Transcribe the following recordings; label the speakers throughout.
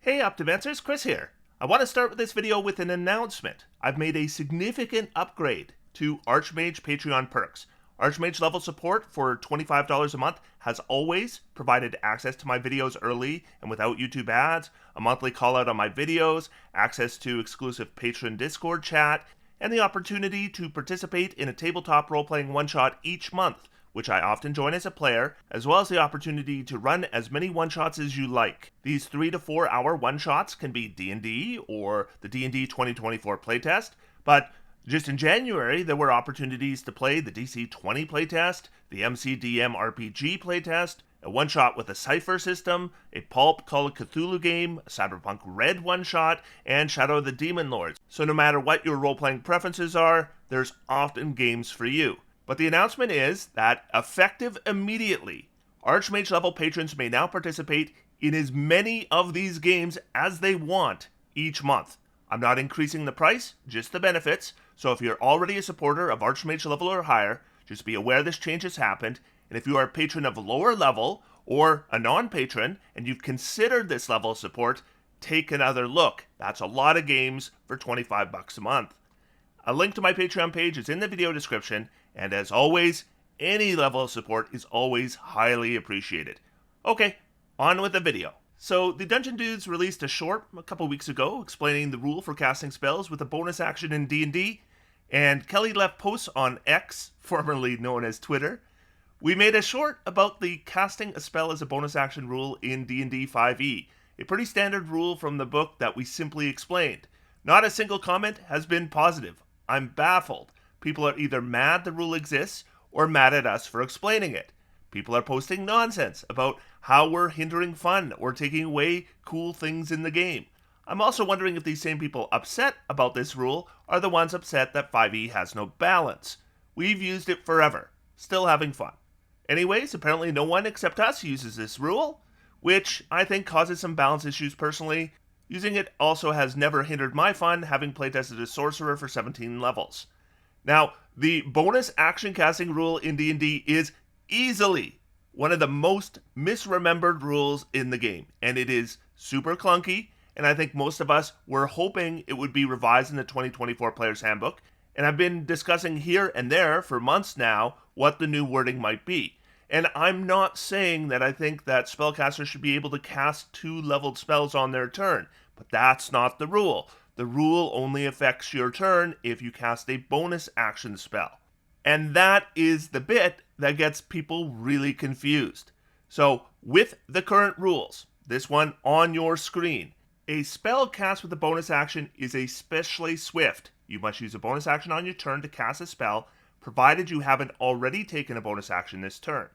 Speaker 1: Hey Optimancers, Chris here. I want to start with this video with an announcement. I've made a significant upgrade to Archmage Patreon perks. Archmage level support for $25 a month has always provided access to my videos early and without YouTube ads, a monthly call out on my videos, access to exclusive patron Discord chat, and the opportunity to participate in a tabletop role-playing one-shot each month, which I often join as a player, as well as the opportunity to run as many one-shots as you like. These 3 to 4 hour one-shots can be D&D or the D&D 2024 playtest, but just in January there were opportunities to play the DC 20 playtest, the MCDM RPG playtest, a one-shot with a Cypher system, a Pulp Call of Cthulhu game, a Cyberpunk Red one-shot, and Shadow of the Demon Lords. So no matter what your role-playing preferences are, there's often games for you. But the announcement is that, effective immediately, Archmage level patrons may now participate in as many of these games as they want each month. I'm not increasing the price, just the benefits, so if you're already a supporter of Archmage level or higher, just be aware this change has happened, and if you are a patron of lower level, or a non-patron, and you've considered this level of support, take another look. That's a lot of games for $25 a month. A link to my Patreon page is in the video description, and as always, any level of support is always highly appreciated. Okay, on with the video. So, the Dungeon Dudes released a short a couple weeks ago explaining the rule for casting spells with a bonus action in D&D, and Kelly left posts on X, formerly known as Twitter. We made a short about the casting a spell as a bonus action rule in D&D 5e, a pretty standard rule from the book that we simply explained. Not a single comment has been positive. I'm baffled. People are either mad the rule exists or mad at us for explaining it. People are posting nonsense about how we're hindering fun or taking away cool things in the game. I'm also wondering if these same people upset about this rule are the ones upset that 5e has no balance. We've used it forever, still having fun. Anyways, apparently no one except us uses this rule, which I think causes some balance issues personally. Using it also has never hindered my fun, having playtested a sorcerer for 17 levels. Now, the bonus action casting rule in D&D is easily one of the most misremembered rules in the game, and it is super clunky, and I think most of us were hoping it would be revised in the 2024 Player's Handbook, and I've been discussing here and there for months now what the new wording might be. And I'm not saying that I think that spellcasters should be able to cast 2-leveled spells on their turn, but that's not the rule. The rule only affects your turn if you cast a bonus action spell. And that is the bit that gets people really confused. So, with the current rules, this one on your screen, a spell cast with a bonus action is especially swift. You must use a bonus action on your turn to cast a spell, provided you haven't already taken a bonus action this turn.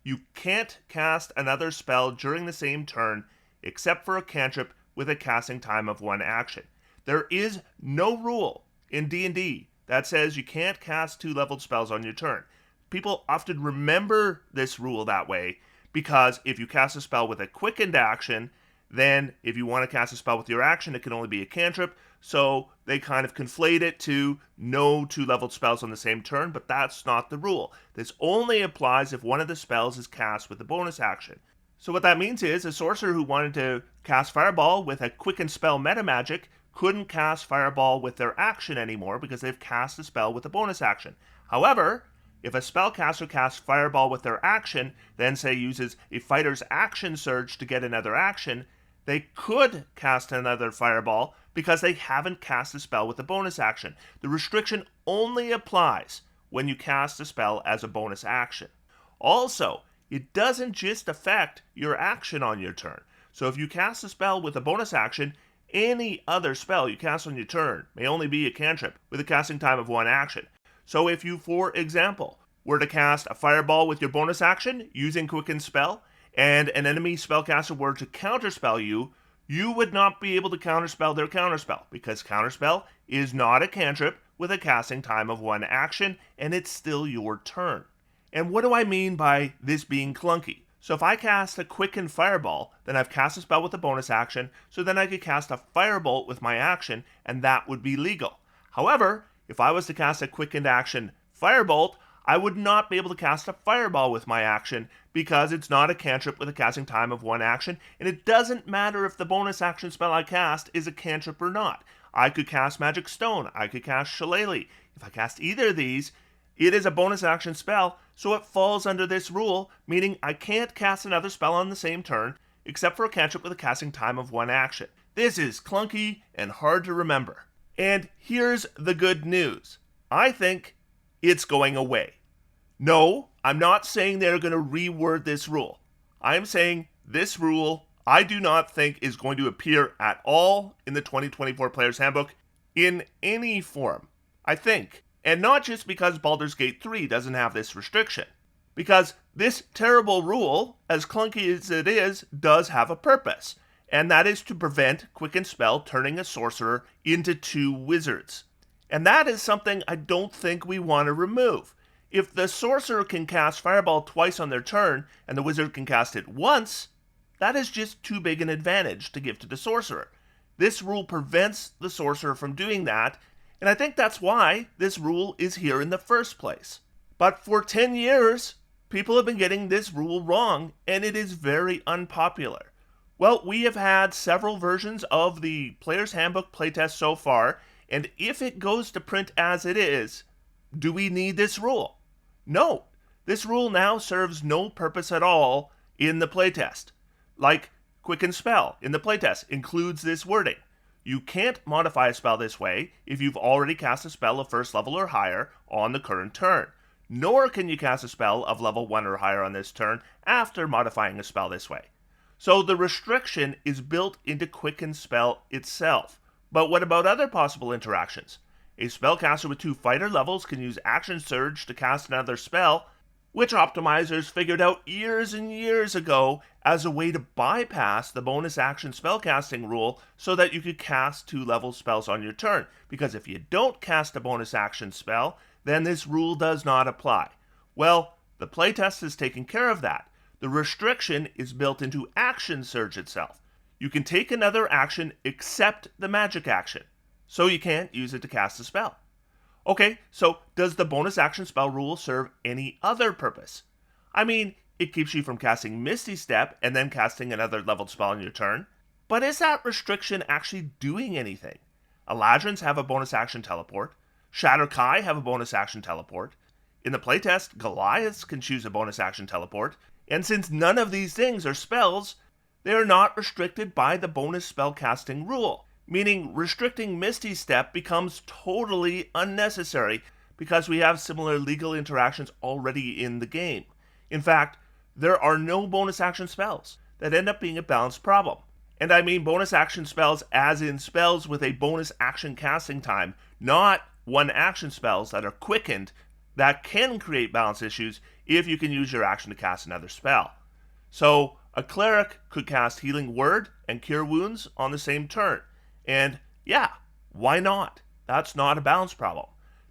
Speaker 1: You can't cast another spell during the same turn, except for a cantrip with a casting time of 1 action. There is no rule in D&D that says you can't cast 2-leveled spells on your turn. People often remember this rule that way because if you cast a spell with a quickened action, then if you want to cast a spell with your action, it can only be a cantrip, so they kind of conflate it to no 2-leveled spells on the same turn, but that's not the rule. This only applies if one of the spells is cast with a bonus action. So what that means is a sorcerer who wanted to cast Fireball with a quickened spell metamagic couldn't cast Fireball with their action anymore because they've cast a spell with a bonus action. However, if a spellcaster casts Fireball with their action, then say uses a fighter's action surge to get another action, they could cast another Fireball because they haven't cast a spell with a bonus action. The restriction only applies when you cast a spell as a bonus action. Also, it doesn't just affect your action on your turn. So if you cast a spell with a bonus action, any other spell you cast on your turn may only be a cantrip with a casting time of 1 action. So if you, for example, were to cast a Fireball with your bonus action using Quickened Spell, and an enemy spellcaster were to counterspell you, you would not be able to counterspell their counterspell, because counterspell is not a cantrip with a casting time of 1 action, and it's still your turn. And what do I mean by this being clunky? So if I cast a Quickened Fireball, then I've cast a spell with a bonus action, so then I could cast a Firebolt with my action, and that would be legal. However, if I was to cast a Quickened Action Firebolt, I would not be able to cast a fireball with my action because it's not a cantrip with a casting time of 1 action, and it doesn't matter if the bonus action spell I cast is a cantrip or not. I could cast Magic Stone, I could cast Shillelagh. If I cast either of these, it is a bonus action spell, so it falls under this rule, meaning I can't cast another spell on the same turn, except for a cantrip with a casting time of 1 action. This is clunky and hard to remember. And here's the good news. I think it's going away. No, I'm not saying they're going to reword this rule. I'm saying this rule I do not think is going to appear at all in the 2024 Player's Handbook in any form. I think. And not just because Baldur's Gate 3 doesn't have this restriction. Because this terrible rule, as clunky as it is, does have a purpose. And that is to prevent Quicken Spell turning a sorcerer into 2 wizards. And that is something I don't think we want to remove. If the sorcerer can cast Fireball twice on their turn, and the wizard can cast it once, that is just too big an advantage to give to the sorcerer. This rule prevents the sorcerer from doing that, and I think that's why this rule is here in the first place. But for 10 years, people have been getting this rule wrong, and it is very unpopular. Well, we have had several versions of the Player's Handbook playtest so far, and if it goes to print as it is, do we need this rule? No. This rule now serves no purpose at all in the playtest. Like Quicken Spell in the playtest includes this wording. You can't modify a spell this way if you've already cast a spell of 1st level or higher on the current turn. Nor can you cast a spell of level 1 or higher on this turn after modifying a spell this way. So the restriction is built into Quicken Spell itself. But what about other possible interactions? A spellcaster with 2 fighter levels can use Action Surge to cast another spell, which optimizers figured out years and years ago as a way to bypass the bonus action spellcasting rule so that you could cast 2-level spells on your turn. Because if you don't cast a bonus action spell, then this rule does not apply. Well, the playtest has taken care of that. The restriction is built into Action Surge itself. You can take another action except the magic action, so you can't use it to cast a spell. Okay, so does the bonus action spell rule serve any other purpose? I mean, it keeps you from casting Misty Step and then casting another leveled spell on your turn, but is that restriction actually doing anything? Eladrins have a bonus action teleport. Shatterkai have a bonus action teleport. In the playtest, Goliaths can choose a bonus action teleport, and since none of these things are spells, they are not restricted by the bonus spell casting rule. Meaning restricting Misty Step becomes totally unnecessary because we have similar legal interactions already in the game. In fact, there are no bonus action spells that end up being a balanced problem. And I mean bonus action spells as in spells with a bonus action casting time, not 1 action spells that are quickened that can create balance issues if you can use your action to cast another spell. So a cleric could cast Healing Word and Cure Wounds on the same turn. And yeah, why not? That's not a balance problem.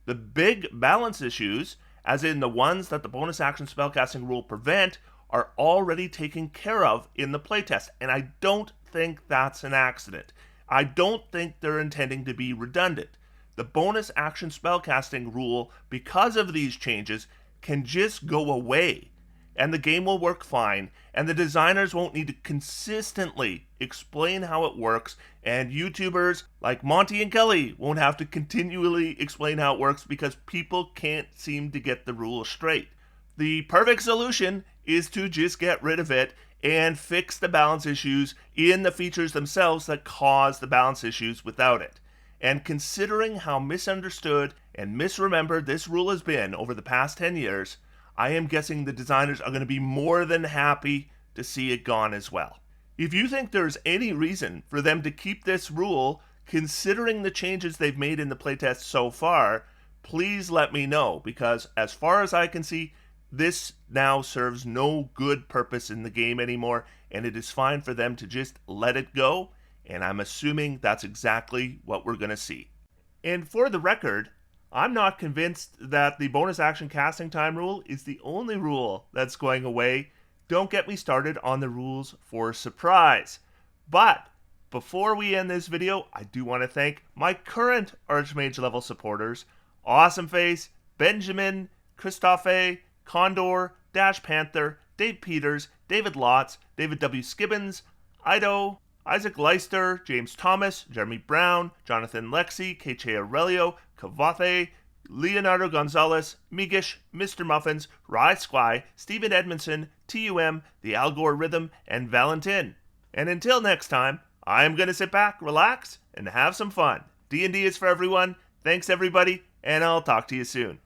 Speaker 1: The big balance issues, as in the ones that the bonus action spellcasting rule prevent, are already taken care of in the playtest, and I don't think that's an accident. I don't think they're intending to be redundant. The bonus action spellcasting rule, because of these changes, can just go away, and the game will work fine, and the designers won't need to consistently explain how it works, and YouTubers like Monty and Kelly won't have to continually explain how it works because people can't seem to get the rule straight. The perfect solution is to just get rid of it and fix the balance issues in the features themselves that cause the balance issues without it. And considering how misunderstood and misremembered this rule has been over the past 10 years, I am guessing the designers are going to be more than happy to see it gone as well. If you think there's any reason for them to keep this rule, considering the changes they've made in the playtest so far, please let me know, because as far as I can see, this now serves no good purpose in the game anymore, and it is fine for them to just let it go, and I'm assuming that's exactly what we're going to see. And for the record, I'm not convinced that the bonus action casting time rule is the only rule that's going away. Don't get me started on the rules for surprise. But before we end this video, I do want to thank my current Archmage level supporters, Awesome Face, Benjamin, Christophe, Condor, Dash Panther, Dave Peters, David Lotz, David W. Skibbins, Ido, Isaac Leister, James Thomas, Jeremy Brown, Jonathan Lexi, K.J. Aurelio, Kavathe, Leonardo Gonzalez, Migish, Mr. Muffins, Rye Squy, Stephen Edmondson, TUM, The Al Gore Rhythm, and Valentin. And until next time, I'm going to sit back, relax, and have some fun. D&D is for everyone. Thanks, everybody, and I'll talk to you soon.